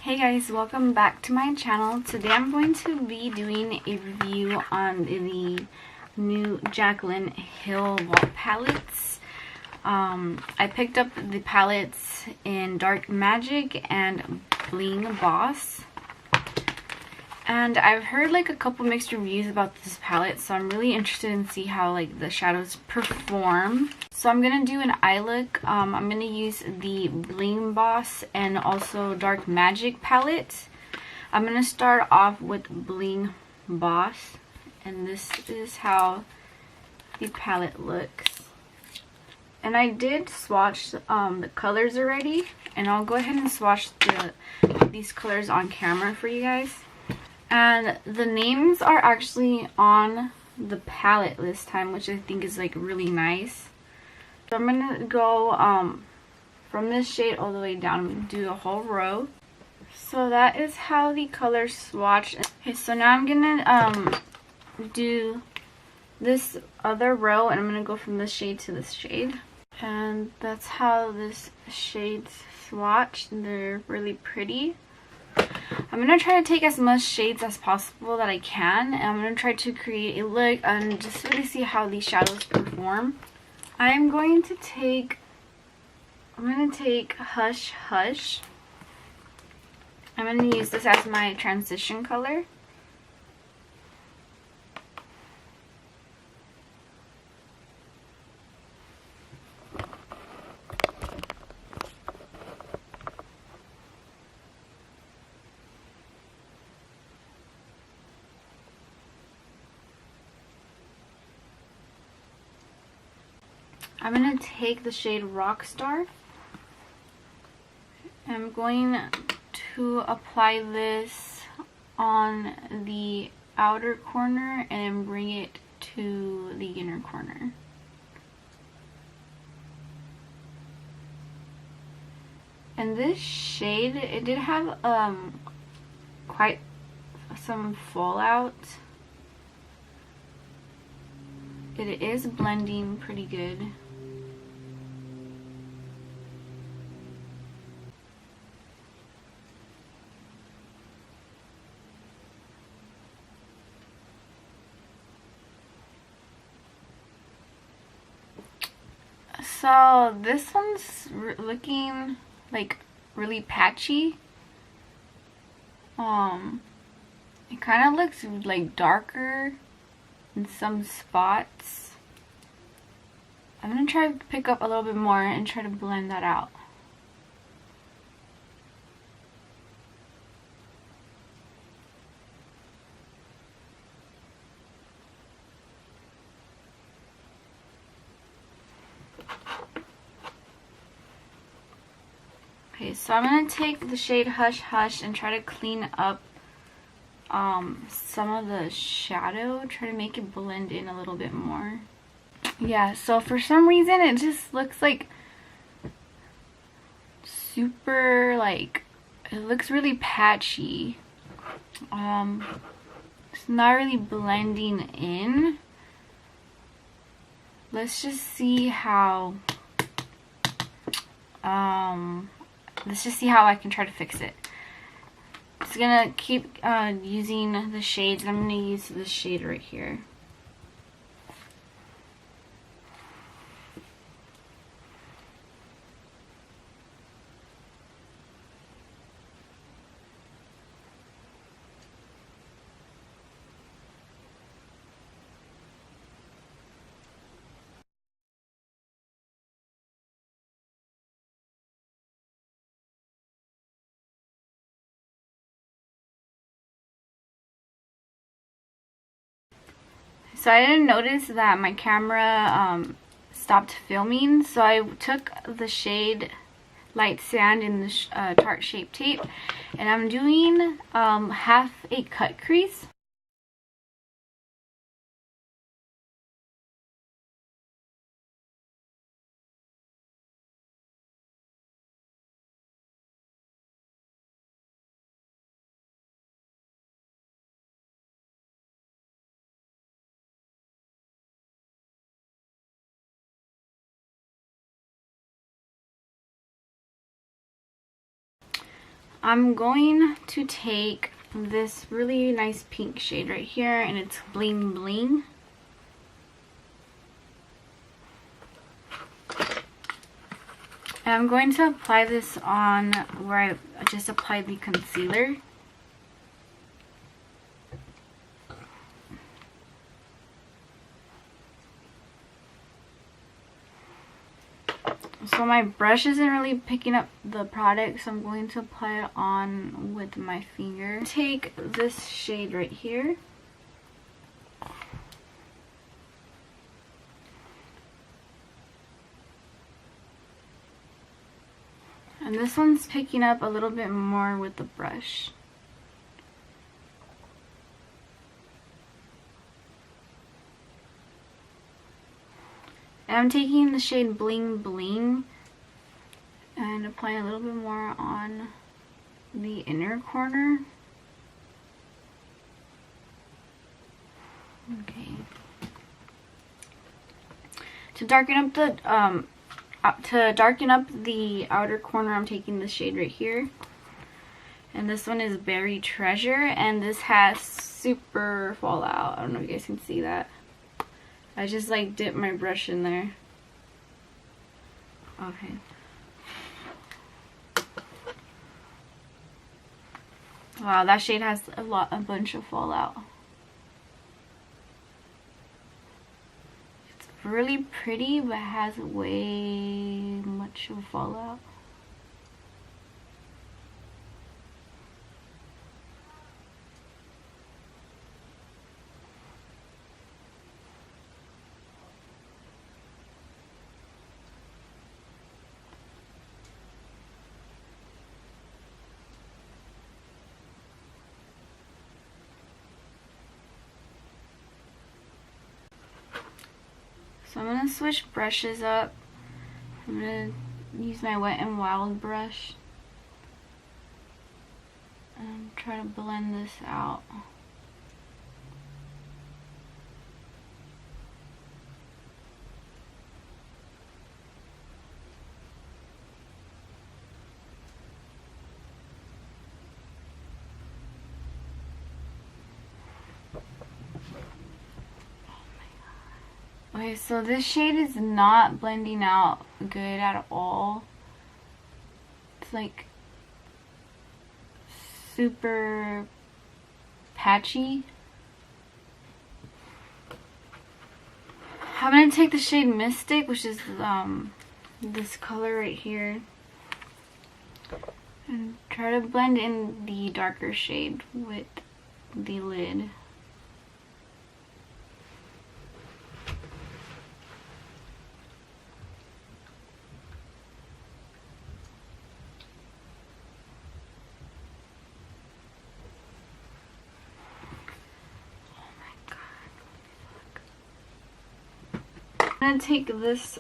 Hey guys, welcome back to my channel. Today I'm going to be doing a review on the new Jaclyn Hill Walt palettes. I picked up the palettes in Dark Magic and Bling Boss. And I've heard like a couple mixed reviews about this palette, so I'm really interested in see how like the shadows perform. So I'm gonna do an eye look. I'm gonna use the Bling Boss and also Dark Magic palette. I'm gonna start off with Bling Boss, and this is how the palette looks. And I did swatch the colors already, and I'll go ahead and swatch these colors on camera for you guys. And the names are actually on the palette this time, which I think is like really nice. So I'm gonna go from this shade all the way down and do a whole row. So that is how the colors swatch. Okay, so now I'm gonna do this other row, and I'm gonna go from this shade to this shade. And that's how this shades swatch. They're really pretty. I'm going to try to take as much shades as possible that I can, and I'm going to try to create a look and just really see how these shadows perform. I'm going to take Hush Hush. I'm going to use this as my transition color. I'm going to take the shade Rockstar. I'm going to apply this on the outer corner and bring it to the inner corner. And this shade, it did have quite some fallout. It is blending pretty good. So this one's looking like really patchy. It kind of looks like darker in some spots. I'm gonna try to pick up a little bit more and try to blend that out. Okay, so I'm going to take the shade Hush Hush and try to clean up some of the shadow. Try to make it blend in a little bit more. Yeah, so for some reason it just looks like super, like, it looks really patchy. It's not really blending in. Let's just see how I can try to fix it. Just gonna keep using the shades. I'm gonna use this shade right here. So I didn't notice that my camera stopped filming, so I took the shade Light Sand in the Tarte Shape Tape, and I'm doing half a cut crease. I'm going to take this really nice pink shade right here, and it's Bling Bling. And I'm going to apply this on where I just applied the concealer. So my brush isn't really picking up the product, so I'm going to apply it on with my finger. Take this shade right here. And this one's picking up a little bit more with the brush. And I'm taking the shade Bling Bling and applying a little bit more on the inner corner. Okay. To darken up the outer corner, I'm taking this shade right here. And this one is Berry Treasure, and this has super fallout. I don't know if you guys can see that. I just like dipped my brush in there. Okay. Wow, that shade has a bunch of fallout. It's really pretty, but has way much of fallout. So I'm going to switch brushes up. I'm going to use my Wet n Wild brush and try to blend this out. Okay, so this shade is not blending out good at all. It's like super patchy. I'm going to take the shade Mystic, which is this color right here, and try to blend in the darker shade with the lid. I'm gonna take this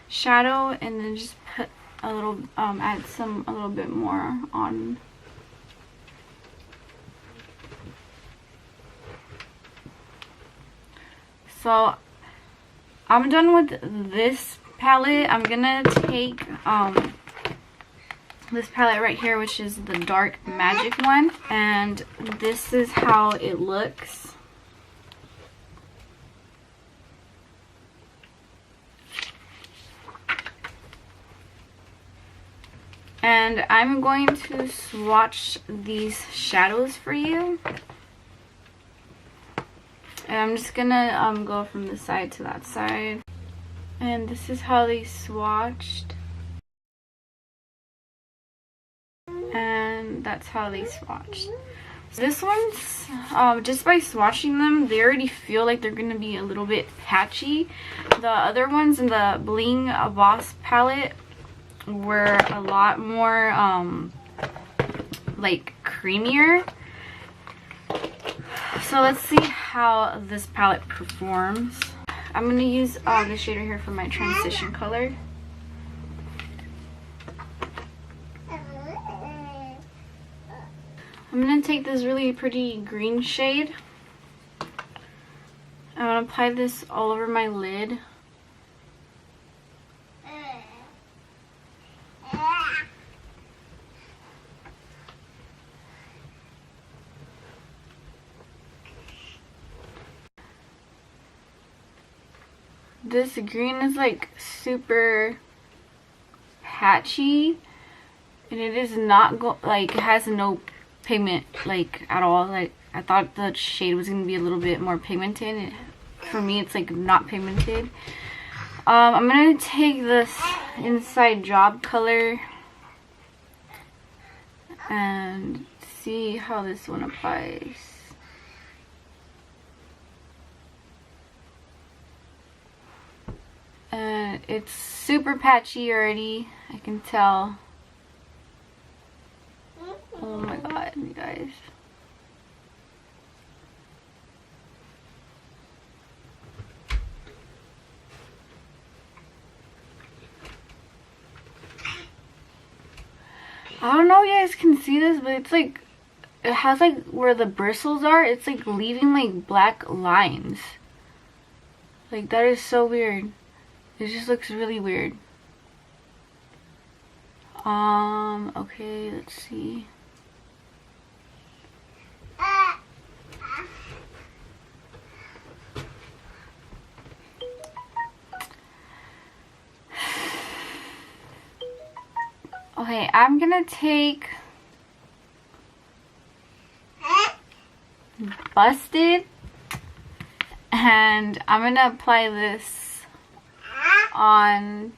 shadow and then just put a little, add a little bit more on. So I'm done with this palette. I'm gonna take this palette right here, which is the Dark Magic one, and this is how it looks. And I'm going to swatch these shadows for you. And I'm just gonna go from this side to that side. And this is how they swatched. And that's how they swatched. So this one's, just by swatching them, they already feel like they're gonna be a little bit patchy. The other ones in the Bling Boss palette were a lot more like creamier. So let's see how this palette performs. I'm gonna use this shade right here for my transition color. I'm gonna take this really pretty green shade. I'm gonna apply this all over my lid. this green is like super patchy, and it is not like, it has no pigment like at all. Like I thought the shade was gonna be a little bit more pigmented. For me, it's like not pigmented. I'm gonna take this Inside Job color and see how this one applies. And it's super patchy already, I can tell. Oh my god, you guys. I don't know if you guys can see this, but it's like, it has like where the bristles are, it's like leaving like black lines. Like that is so weird. It just looks really weird. Okay, let's see. Okay, I'm gonna take Busted, and I'm gonna apply this on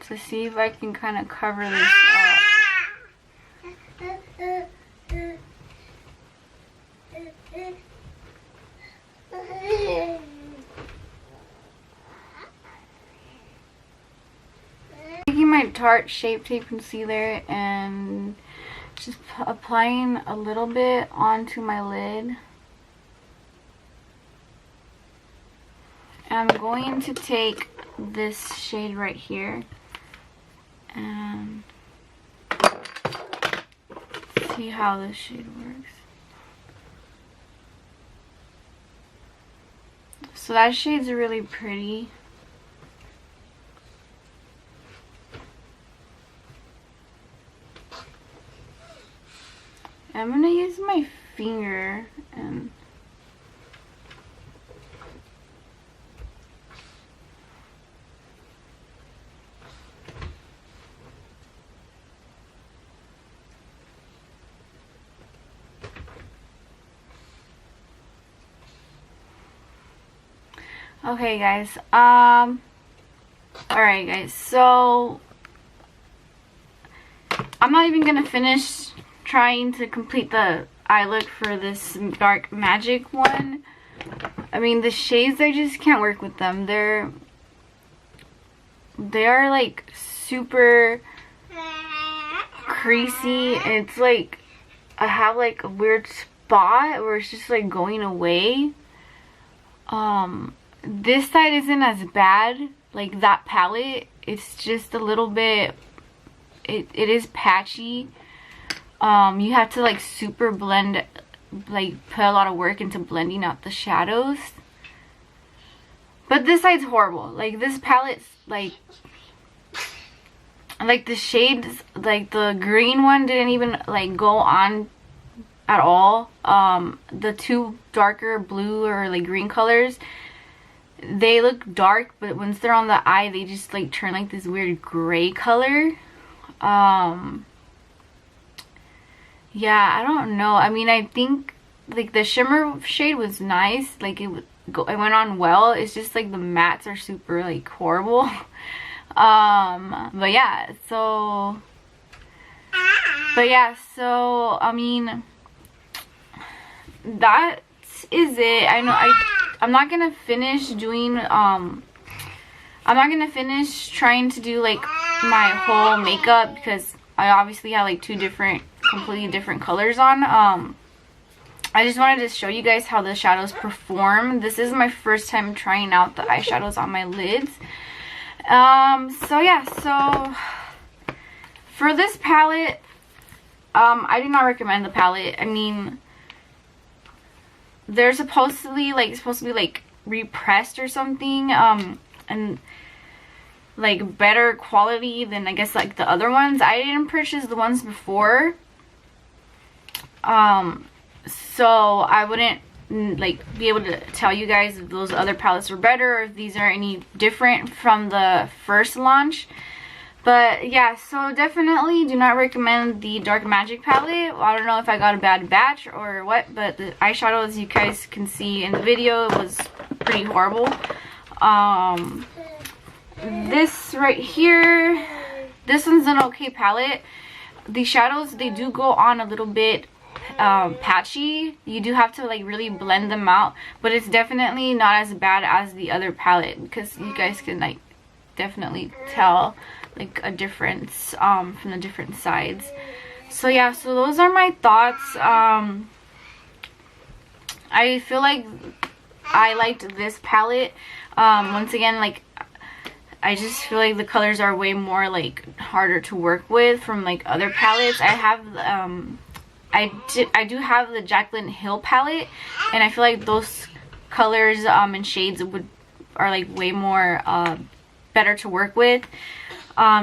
to see if I can kind of cover this up. Taking my Tarte Shape Tape Concealer and just applying a little bit onto my lid. I'm going to take this shade right here and see how this shade works. So that shade's really pretty. I'm gonna use my finger and okay guys, alright guys, so I'm not even gonna finish trying to complete the eye look for this Dark Magic one. I mean, the shades, I just can't work with them. They are like super creasy, and it's like I have like a weird spot where it's just like going away. This side isn't as bad, like that palette. It's just a little bit, it is patchy. You have to like super blend, like put a lot of work into blending out the shadows. But this side's horrible. Like this palette's like the shades, like the green one didn't even like go on at all. The two darker blue or like green colors, they look dark, but once they're on the eye, they just like turn like this weird gray color. Yeah, I don't know. I mean, I think like the shimmer shade was nice. Like it went on well. It's just like the mattes are super like horrible. But yeah, so I mean, that is it. I know I'm not gonna finish doing I'm not gonna finish trying to do like my whole makeup because I obviously have like two completely different colors on. I just wanted to show you guys how the shadows perform. This is my first time trying out the eyeshadows on my lids. So yeah, so for this palette, I do not recommend the palette. I mean, they're supposed to be like repressed or something, and like better quality than I guess like the other ones. I didn't purchase the ones before, so I wouldn't like be able to tell you guys if those other palettes are better or if these are any different from the first launch. But yeah, so definitely do not recommend the Dark Magic palette. I don't know if I got a bad batch or what, but the eyeshadow, as you guys can see in the video, was pretty horrible. This right here, this one's an okay palette. The shadows, they do go on a little bit patchy. You do have to like really blend them out, but it's definitely not as bad as the other palette, because you guys can like definitely tell like a difference from the different sides. So yeah, so those are my thoughts. I feel like I liked this palette. Once again, like I just feel like the colors are way more like harder to work with from like other palettes. I have I do have the Jaclyn Hill palette, and I feel like those colors and shades are like way more better to work with.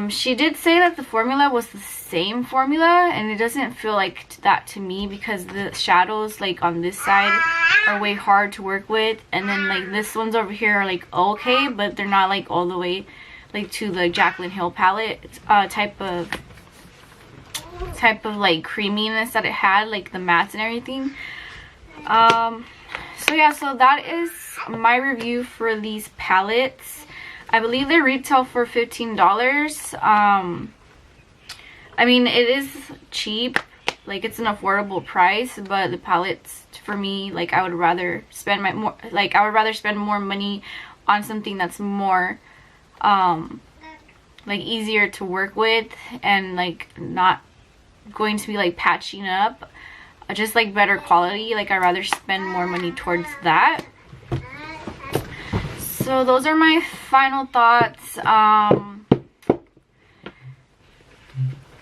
She did say that the formula was the same formula, and it doesn't feel like that to me, because the shadows like on this side are way hard to work with, and then like this ones over here are like okay, but they're not like all the way like to the Jaclyn Hill palette type of like creaminess that it had, like the mattes and everything. So yeah, so that is my review for these palettes. I believe they retail for $15. I mean, it is cheap, like it's an affordable price, but the palettes for me, like I would rather spend more money on something that's more like easier to work with, and like not going to be like patching up, just like better quality. Like I'd rather spend more money towards that. So those are my final thoughts.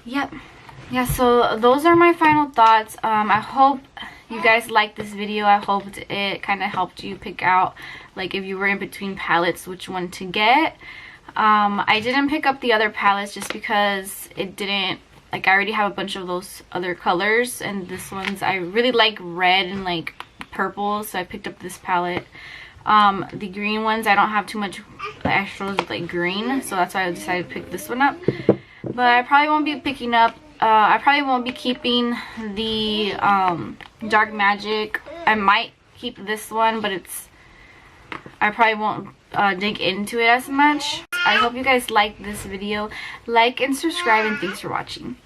Yeah, so those are my final thoughts. I hope you guys liked this video. I hope it kind of helped you pick out, like if you were in between palettes, which one to get. I didn't pick up the other palettes just because it didn't, like I already have a bunch of those other colors, and this one's, I really like red and like purple, so I picked up this palette. The green ones, I don't have too much extras with like green, so that's why I decided to pick this one up. But I probably won't be picking up, I probably won't be keeping the Dark Magic. I might keep this one, but I probably won't dig into it as much. I hope you guys liked this video. Like and subscribe, and thanks for watching.